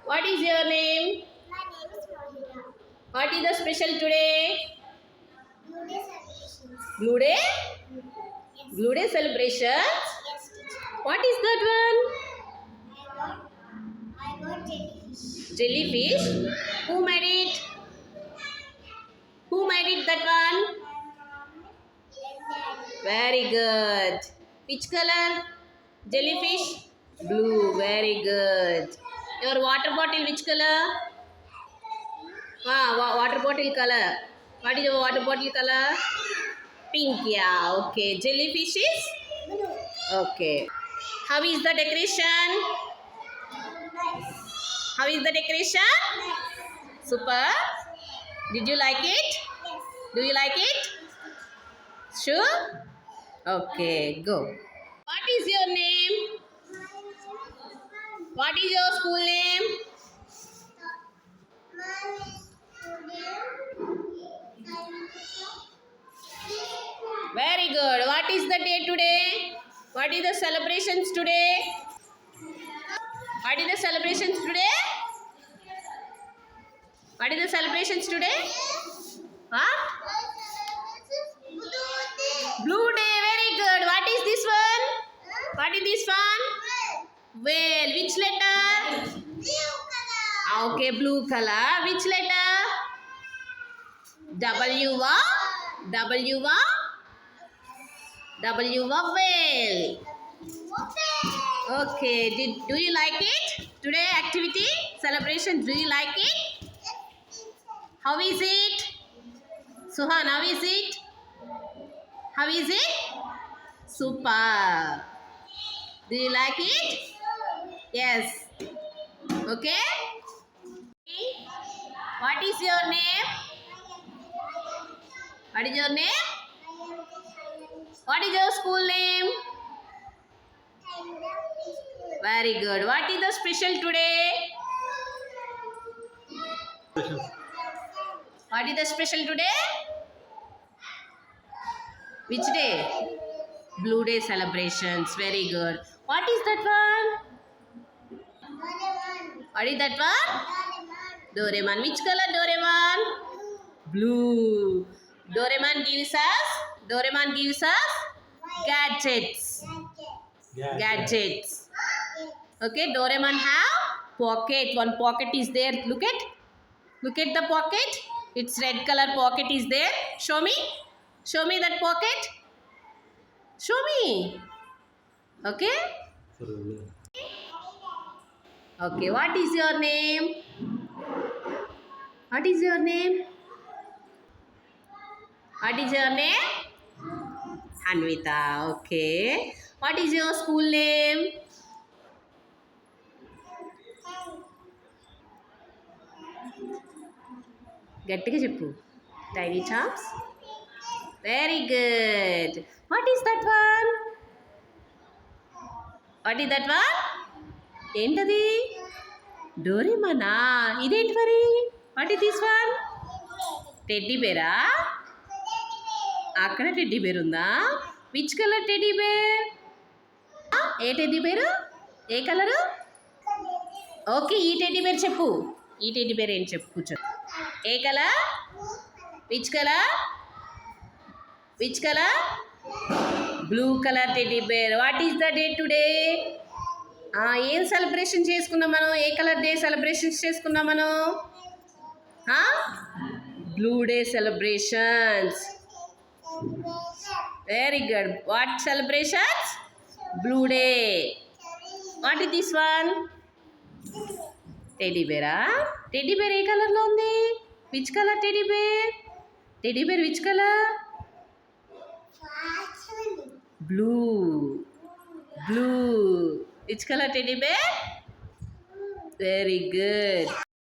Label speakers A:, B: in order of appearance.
A: What is your name?
B: My name is Mohira.
A: What is the special today?
B: Blue Day celebrations.
A: Blue Day?
B: Yes.
A: Blue Day celebrations?
B: Yes, teacher.
A: What is that one?
B: I got jellyfish.
A: Jellyfish? Who made it? Who made it that one?
B: My mom and daddy.
A: Very good. Which color? Jellyfish? Blue. Very good. Your water bottle which color? Water bottle color. What is your water bottle color? Pink. Yeah. Okay. Jellyfish is?
B: Blue.
A: Okay. How is the decoration?
B: Nice.
A: How is the decoration?
B: Nice.
A: Super. Did you like it?
B: Yes.
A: Do you like it? Sure? Okay, go. What is your name? What is your school name? Very good. What is the day today? What is the celebrations today? What is the celebrations today? What is the celebrations today? What? Blue day. Very good. What is this one? What is this one? Whale. Which letter? Okay, blue color. Which letter? W. W. W. Whale. Okay. Do you like it? Today activity celebration. Do you like it? How is it? Suhan, how is it? How is it? Super. Do you like it? Yes. Okay. What is your name? What is your name? What is your school name? Very good. What is the special today? What is the special today? Which day? Blue Day celebrations. Very good. What is that one? What is that one? Doraemon. Which color Doraemon? Blue. Doraemon gives us gadgets. Gadgets. Okay, Doraemon have pocket. One pocket is there. Look at the pocket. Its red color pocket is there. Show me that pocket. Show me. Okay. Okay. What is your name? What is your name? What is your name? Hanvita. Okay. What is your school name? గట్టిగా చెప్పు. Tiny chaps. Very good. What is that one? What is that one? ఏంటది? డోరేమానా? ఇదేంటి మరి? What is this one? Teddy బేరా? అక్కడ teddy bear ఉందా? Which colour teddy bear? ఏ టెడ్డీ బేరు? ఏ కలరు? ఓకే, ఈ టెడ్డీ బేర్ చెప్పు. ఈ టెడ్డీ బేర్ ఏంటి చెప్పు, కూర్చో. ఏ colour? Which colour? Which colour? Blue colour teddy bear. What is the day today? ఏం సెలబ్రేషన్ చేసుకున్నాం మనం? ఏ కలర్ డే సెలబ్రేషన్స్ చేసుకున్నాం మనం? Blue day celebrations. Very good. What celebrations? Blue day. What is this one? Teddy బేరా? Teddy bear ఏ కలర్లో ఉంది? Which colour teddy bear? Teddy bear which colour? Blue. Blue. Which colour teddy bear? Very good.